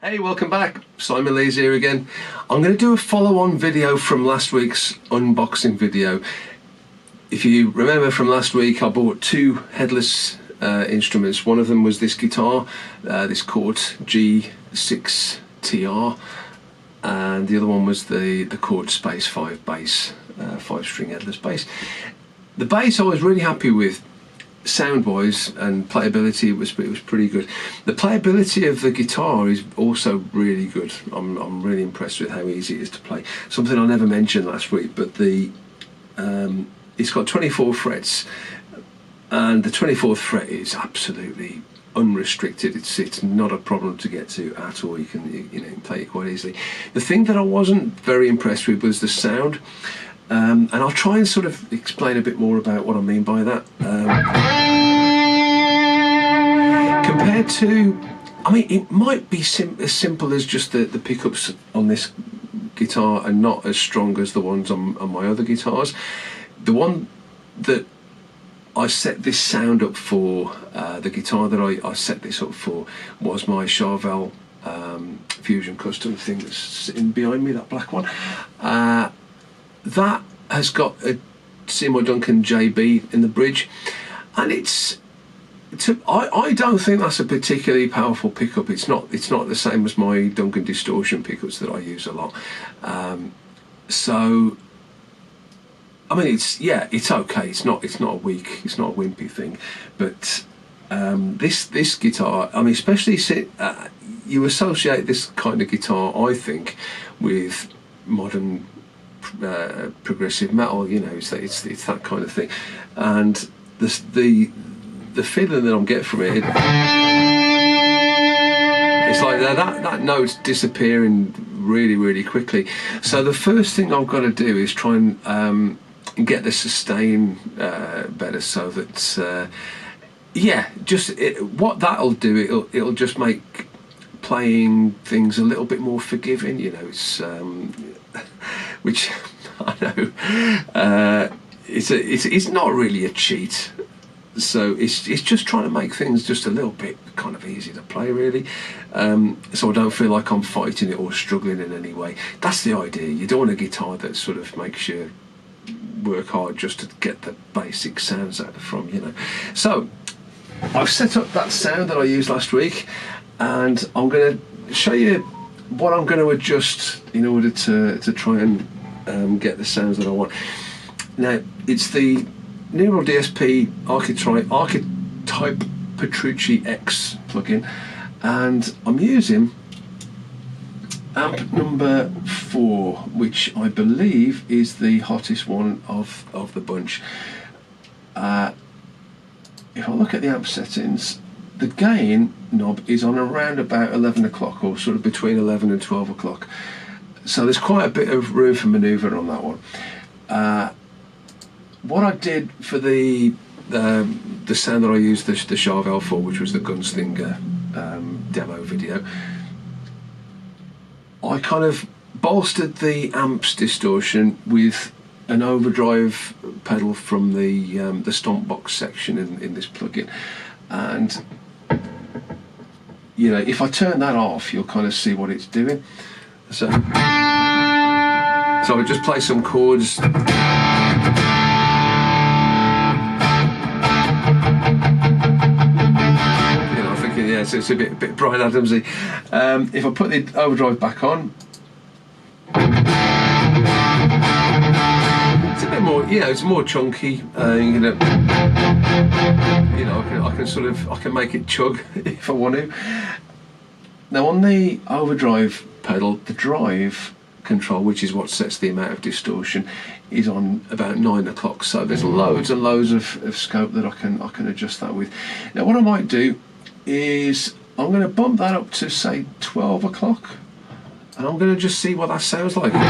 Hey, welcome back. Simon Lees here again. I'm going to do a follow-on video from last week's unboxing video. If you remember from last week, I bought two Headless instruments. One of them was this guitar, this Cort G6TR, and the other one was the Cort Space 5 bass, 5-string Headless bass. The bass I was really happy with. Sound-wise and playability, it was pretty good. The playability of the guitar is also really good. I'm really impressed with how easy it is to play. Something I never mentioned last week, but it's got 24 frets, and the 24th fret is absolutely unrestricted. It's not a problem to get to at all. You can play it quite easily. The thing that I wasn't very impressed with was the sound. And I'll try and sort of explain a bit more about what I mean by that. Compared to, I mean, it might be as simple as just the pickups on this guitar are not as strong as the ones on my other guitars. The one that I set this sound up for, the guitar that I set this up for, was my Charvel Fusion Custom thing that's sitting behind me, that black one. That has got a Seymour Duncan JB in the bridge, and I don't think that's a particularly powerful pickup. It's not the same as my Duncan distortion pickups that I use a lot. So I mean, it's okay. It's not a wimpy thing, but this guitar, I mean, especially you associate this kind of guitar, I think, with modern progressive metal. It's that kind of thing, and the feeling that I'm getting from it, it's like that note's disappearing really quickly. So the first thing I've got to do is try and get the sustain better, so that what that'll do, it'll just make playing things a little bit more forgiving. It's which I know it's not really a cheat, so it's just trying to make things just a little bit kind of easy to play, really, so I don't feel like I'm fighting it or struggling in any way. That's the idea. You don't want a guitar that sort of makes you work hard just to get the basic sounds out from, So I've set up that sound that I used last week, and I'm going to show you what I'm going to adjust in order to try and get the sounds that I want. Now, it's the Neural DSP Archetype Petrucci X plugin, and I'm using amp number 4, which I believe is the hottest one of the bunch. If I look at the amp settings, the gain knob is on around about 11 o'clock, or sort of between 11 and 12 o'clock. So there's quite a bit of room for manoeuvre on that one. What I did for the sound that I used the Charvel for, which was the Gunslinger demo video, I kind of bolstered the amp's distortion with an overdrive pedal from the stomp box section in this plugin, and if I turn that off, you'll kind of see what it's doing. So I just play some chords. I'm thinking, so it's a bit Bryan Adamsy. If I put the overdrive back on, it's a bit more, it's more chunky. I can make it chug if I want to. Now, on the overdrive pedal, the drive control, which is what sets the amount of distortion, is on about 9 o'clock. So there's loads and loads of scope that I can adjust that with. Now, what I might do is I'm going to bump that up to, say, 12 o'clock, and I'm going to just see what that sounds like. In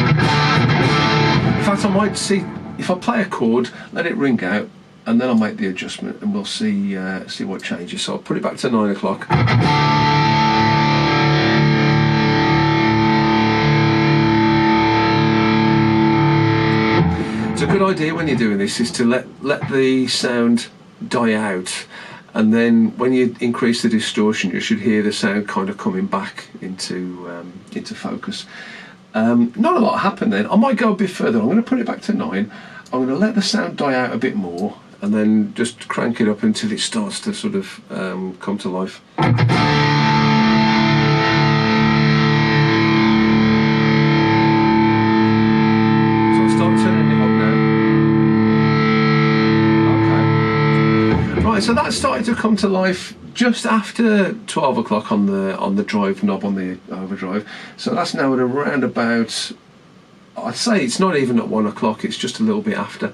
fact, I might see if I play a chord, let it ring out, and then I'll make the adjustment, and we'll see what changes. So I'll put it back to 9 o'clock. It's a good idea when you're doing this is to let the sound die out and then when you increase the distortion, you should hear the sound kind of coming back into focus. Not a lot happened then. I might go a bit further. I'm going to put it back to 9. I'm going to let the sound die out a bit more, and then just crank it up until it starts to sort of come to life. So that started to come to life just after 12 o'clock on the drive knob on the overdrive. So that's now at around about, I'd say it's not even at 1 o'clock, it's just a little bit after.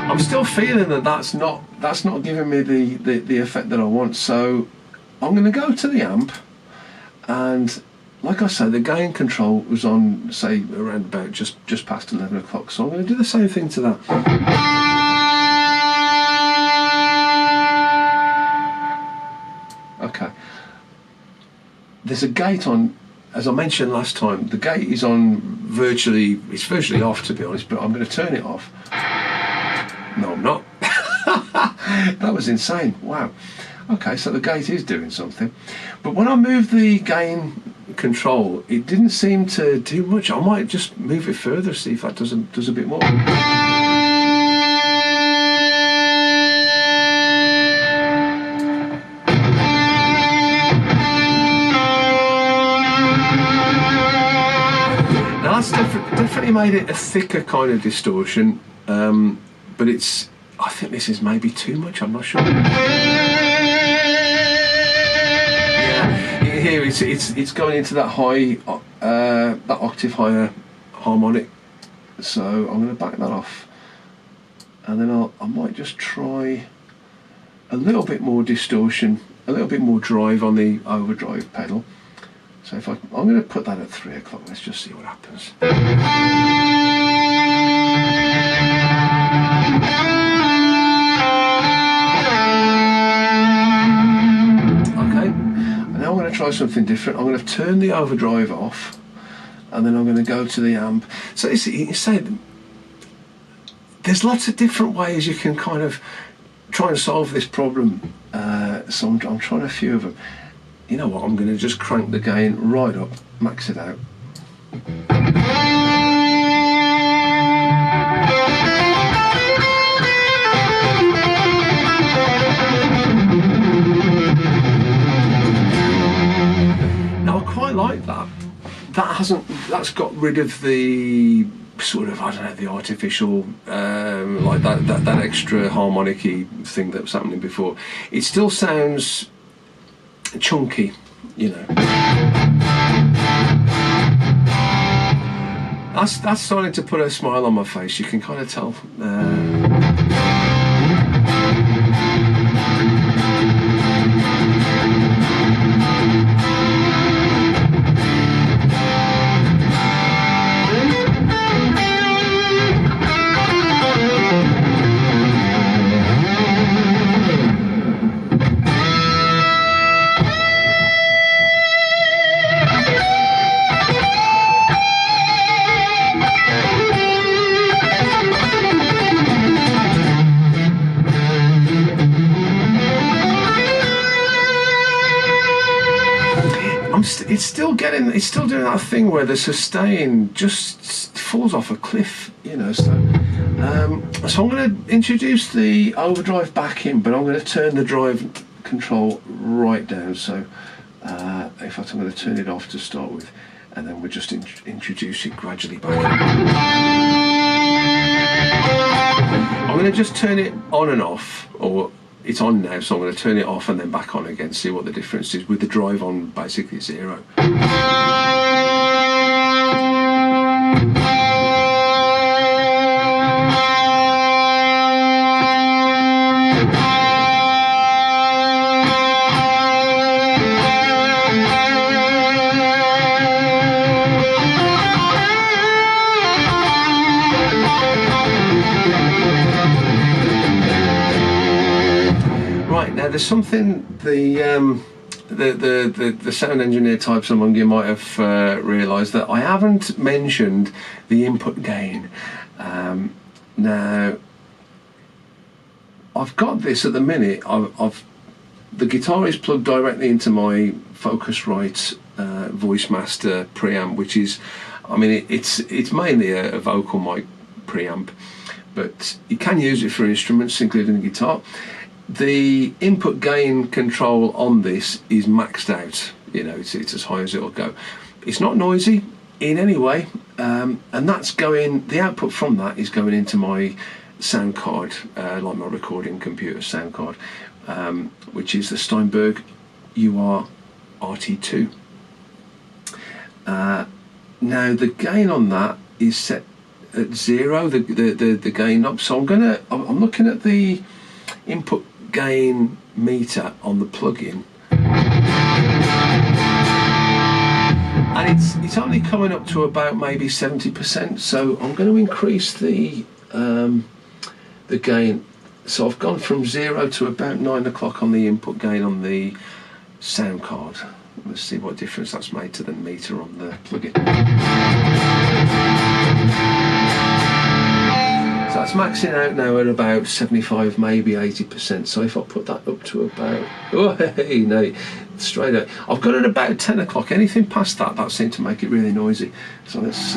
I'm still feeling that that's not giving me the effect that I want. So I'm going to go to the amp, and like I say, the gain control was on, say, around about just past 11 o'clock. So I'm going to do the same thing to that. Okay. There's a gate on, as I mentioned last time, the gate is on virtually off, to be honest, but I'm going to turn it off. No, I'm not. That was insane. Wow. Okay, so the gate is doing something. But when I move the gain control, it didn't seem to do much. I might just move it further, see if that does a bit more. Now that's definitely made it a thicker kind of distortion, but I think this is maybe too much, I'm not sure. Here it's going into that high, that octave higher harmonic. So I'm going to back that off, and then I might just try a little bit more distortion, a little bit more drive on the overdrive pedal. So I'm going to put that at 3 o'clock. Let's just see what happens. Now I'm going to try something different. I'm going to turn the overdrive off, and then I'm going to go to the amp. So you say there's lots of different ways you can kind of try and solve this problem. So I'm trying a few of them. You know what? I'm going to just crank the gain right up, max it out. Like that. That's got rid of the sort of, I don't know, the artificial like that extra harmonic-y thing that was happening before. It still sounds chunky, you know. That's starting to put a smile on my face. You can kind of tell. It's still doing that thing where the sustain just falls off a cliff, you know. So I'm going to introduce the overdrive back in, but I'm going to turn the drive control right down. So in fact, I'm going to turn it off to start with, and then we'll just introduce it gradually back in. I'm going to just turn it on and off, or it's on now, so I'm going to turn it off and then back on again, see what the difference is with the drive on basically 0. Now there's something, the the sound engineer types among you might have realised that I haven't mentioned the input gain. Now, I've got this at the minute. The guitar is plugged directly into my Focusrite Voice Master preamp, which is, I mean, it's mainly a vocal mic preamp, but you can use it for instruments, including the guitar. The input gain control on this is maxed out. You know, it's as high as it'll go. It's not noisy in any way, and that's going. The output from that is going into my sound card, like my recording computer sound card, which is the Steinberg UR RT2. Now the gain on that is set at 0. The gain knob. So I'm looking at the input gain meter on the plugin, and it's only coming up to about maybe 70%. So I'm going to increase the gain. So I've gone from 0 to about 9 o'clock on the input gain on the sound card. Let's see what difference that's made to the meter on the plugin. So that's maxing out now at about 75, maybe 80%. So if I put that up to about, oh hey, no, straight out. I've got it about 10 o'clock. Anything past that seems to make it really noisy. So let's.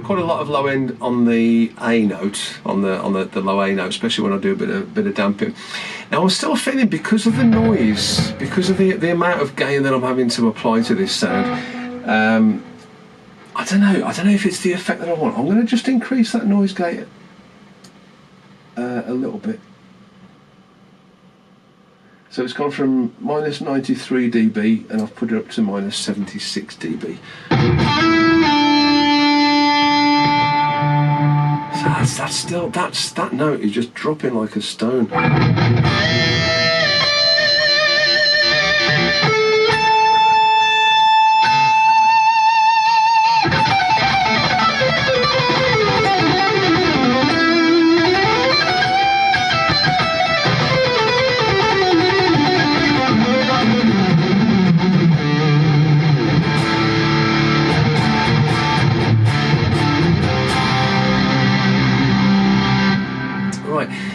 Quite a lot of low end on the A note, on the low A note, especially when I do a bit of damping. Now I'm still feeling, because of the noise, because of the amount of gain that I'm having to apply to this sound, I don't know if it's the effect that I want. I'm going to just increase that noise gate a little bit. So it's gone from minus 93 dB and I've put it up to minus 76 dB. So that note is just dropping like a stone.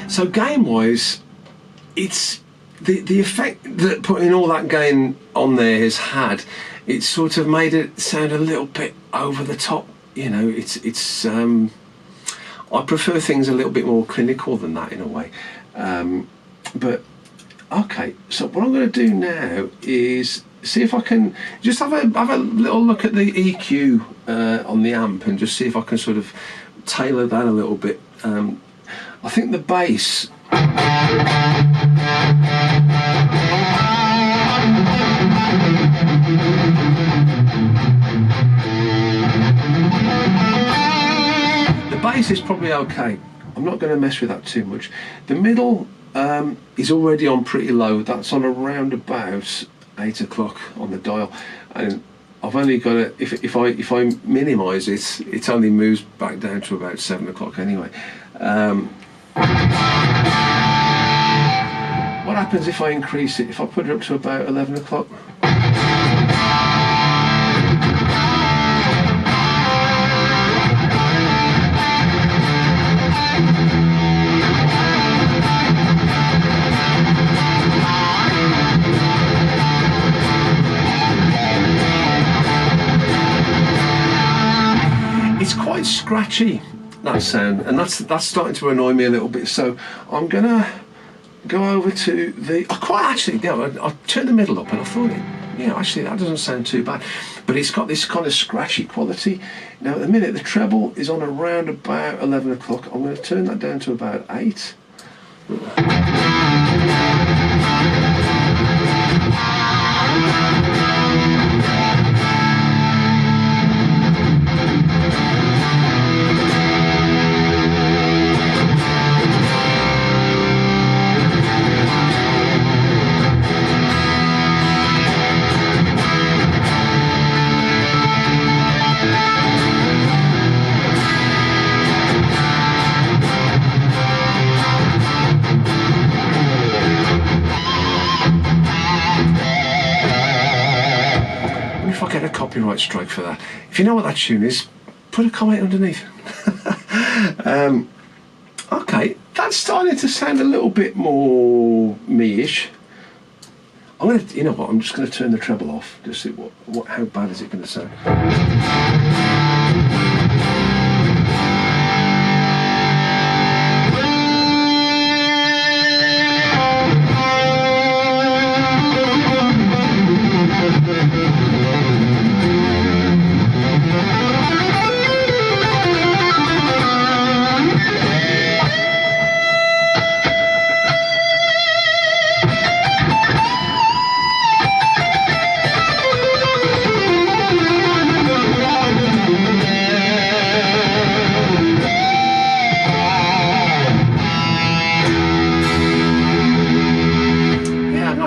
So gain-wise, it's the effect that putting all that gain on there has had. It's sort of made it sound a little bit over the top. You know, it's. I prefer things a little bit more clinical than that in a way. But okay, so what I'm going to do now is see if I can just have a little look at the EQ on the amp and just see if I can sort of tailor that a little bit. I think the bass. The bass is probably okay. I'm not going to mess with that too much. The middle is already on pretty low. That's on around about 8 o'clock on the dial, and I've only got it. If I minimise it, it only moves back down to about 7 o'clock anyway. What happens if I increase it? If I put it up to about 11 o'clock? it's quite scratchy, that sound, and that's starting to annoy me a little bit. So I'm gonna go over to the. I quite actually, I turned the middle up, and I thought, yeah, actually that doesn't sound too bad, but it's got this kind of scratchy quality. Now at the minute the treble is on around about 11 o'clock. I'm going to turn that down to about 8. If I get a copyright strike for that, if you know what that tune is, put a comment underneath. Okay, that's starting to sound a little bit more me-ish. You know what? I'm just going to turn the treble off. Just see how bad is it going to sound.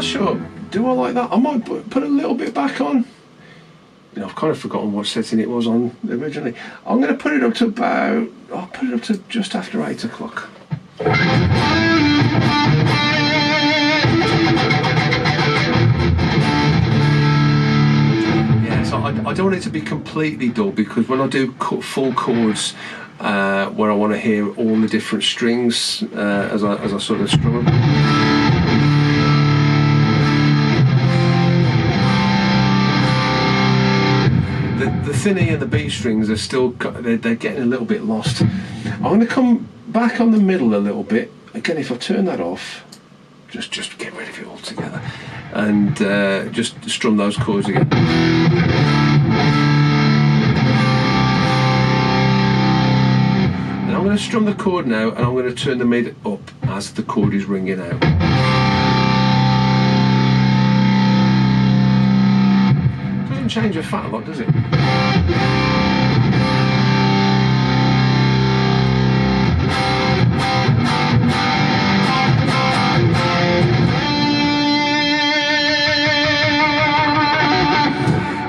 Sure. Do I like that? I might put a little bit back on. I've kind of forgotten what setting it was on originally. I'm going to put it up to about. I'll put it up to just after 8 o'clock. Yeah, so I don't want it to be completely dull, because when I do full chords, where I want to hear all the different strings as I sort of strum them. The thin E and the B strings are still, they're getting a little bit lost. I'm going to come back on the middle a little bit. Again, if I turn that off, just get rid of it altogether, and just strum those chords again. And I'm going to strum the chord now, and I'm going to turn the mid up as the chord is ringing out. Doesn't change a fat lot, does it?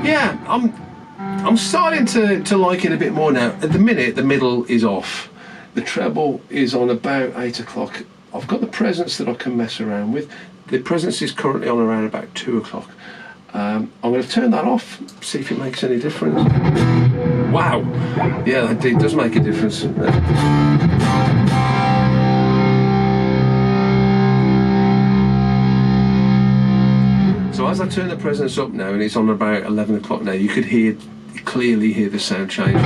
Yeah, I'm starting to like it a bit more now. At the minute, the middle is off. The treble is on about 8 o'clock. I've got the presence that I can mess around with. The presence is currently on around about 2 o'clock. I'm going to turn that off, see if it makes any difference. Wow, yeah, that does make a difference. So as I turn the presence up now, and it's on about 11 o'clock now, you could clearly hear the sound change.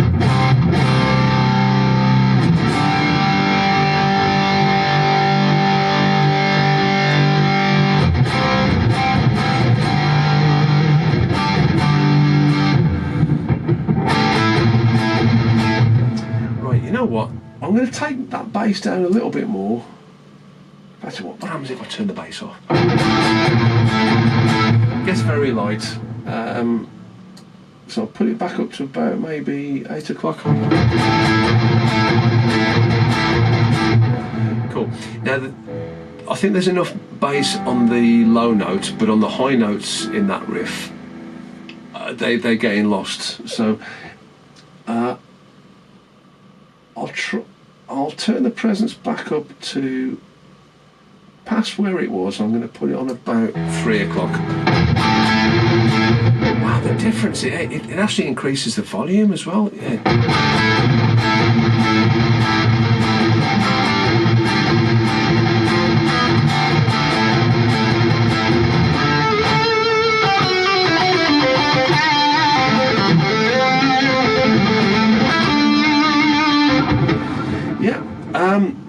You know what? I'm going to take that bass down a little bit more. That's what happens if I turn the bass off? It gets very light. So I'll put it back up to about maybe 8 o'clock. Cool. Now, I think there's enough bass on the low notes, but on the high notes in that riff, they're getting lost. So I'll turn the presence back up to past where it was. I'm going to put it on about 3 o'clock. Wow, the difference, it actually increases the volume as well. Yeah.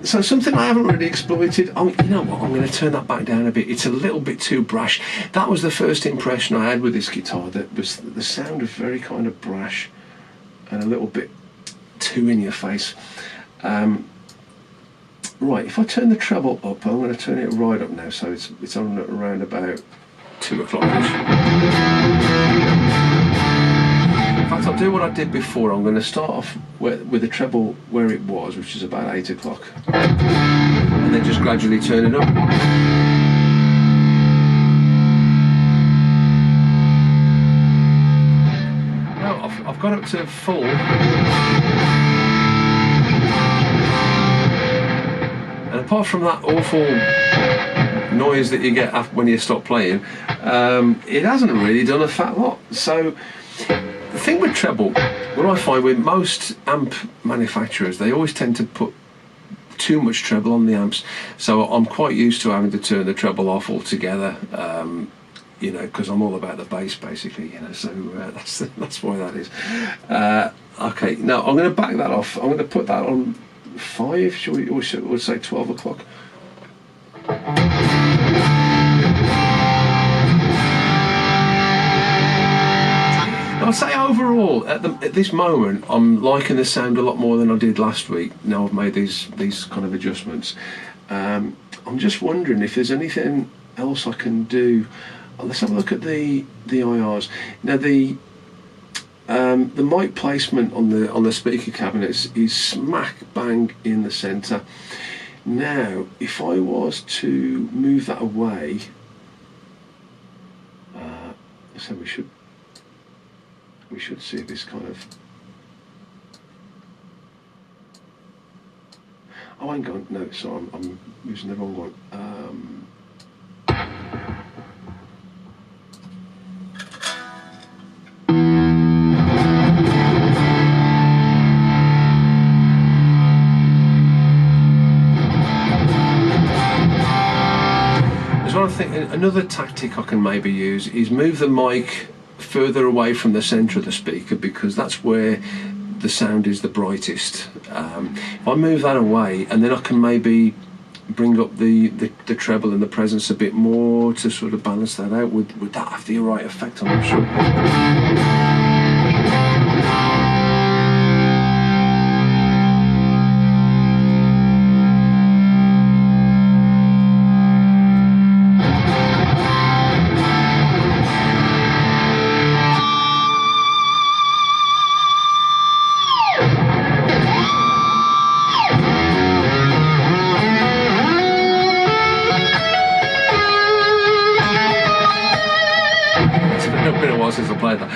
So something I haven't really exploited. You know what? I'm going to turn that back down a bit. It's a little bit too brash. That was the first impression I had with this guitar. That was the sound of very kind of brash and a little bit too in your face. Right, if I turn the treble up, I'm going to turn it right up now, so it's on around about 2 o'clock. In fact, I'll do what I did before. I'm going to start off with the treble where it was, which is about 8 o'clock, and then just gradually turn it up. Well, I've got up to full. And apart from that awful noise that you get when you stop playing, it hasn't really done a fat lot. So the thing with treble, what I find with most amp manufacturers, they always tend to put too much treble on the amps. So I'm quite used to having to turn the treble off altogether, you know, because I'm all about the bass basically, you know. So that's why that is. Okay, now I'm going to back that off. I'm going to put that on 5, should we, or should we say 12 o'clock? I'd say overall, at this moment, I'm liking the sound a lot more than I did last week. Now I've made these kind of adjustments. I'm just wondering if there's anything else I can do. Let's have a look at the IRs. Now the mic placement on the speaker cabinets is smack bang in the centre. Now, if I was to move that away, so we should see this kind of. Oh, hang on, no, so I'm using the wrong one. Another tactic I can maybe use is move the mic further away from the centre of the speaker, because that's where the sound is the brightest. If I move that away, and then I can maybe bring up the treble and the presence a bit more to sort of balance that out. Would that have the right effect? I'm not sure. Since I played that.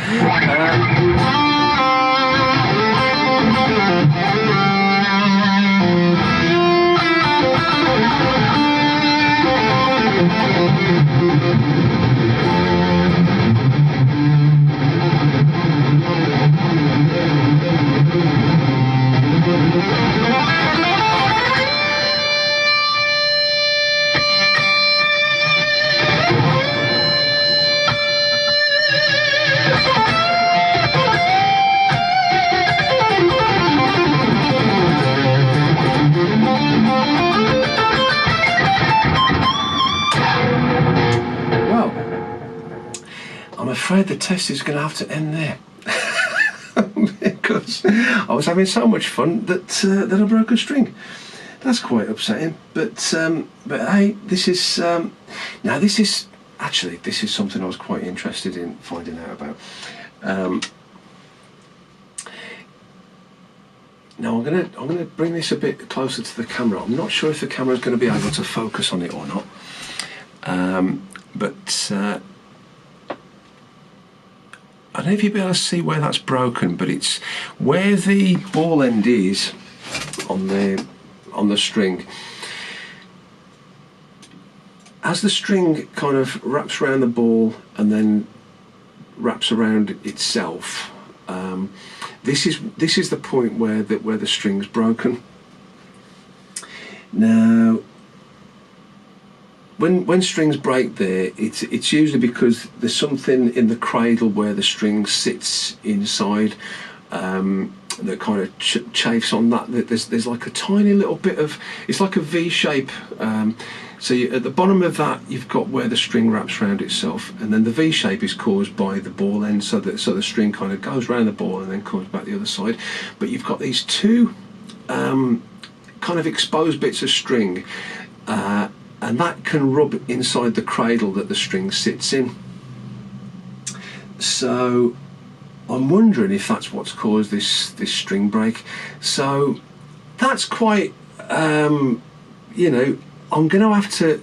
I'm afraid the test is going to have to end there. Because I was having so much fun that I broke a string. That's quite upsetting. But hey, this is something I was quite interested in finding out about. Now I'm gonna bring this a bit closer to the camera. I'm not sure if the camera is going to be able to focus on it or not. I don't know if you'll be able to see where that's broken, but it's where the ball end is on the string. As the string kind of wraps around the ball and then wraps around itself, this is the point where the string's broken. Now, when strings break there, it's usually because there's something in the cradle where the string sits inside. that kind of chafes on that. There's like a tiny little bit of, it's like a V shape. So at the bottom of that, you've got where the string wraps around itself, and then the V shape is caused by the ball end, so that the string kind of goes around the ball and then comes back the other side. But you've got these two kind of exposed bits of string, and that can rub inside the cradle that the string sits in. So I'm wondering if that's what's caused this string break. So that's quite, you know, I'm going to have to.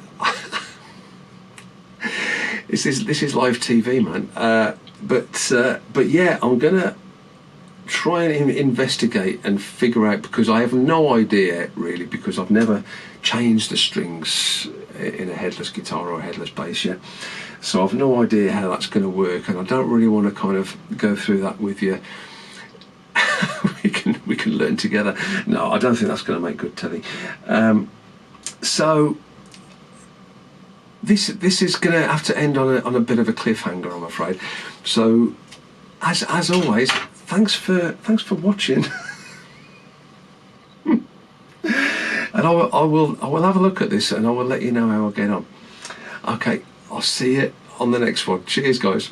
this is live TV, man. But yeah, I'm going to try and investigate and figure out, because I have no idea really, because I've never changed the strings in a headless guitar or a headless bass yet. So I've no idea how that's going to work, and I don't really want to kind of go through that with you. we can learn together. No, I don't think that's going to make good telly. So this is going to have to end on a bit of a cliffhanger, I'm afraid. So as always, thanks for watching. And I will have a look at this, and I will let you know how I get on. Okay, I'll see you on the next one. Cheers, guys.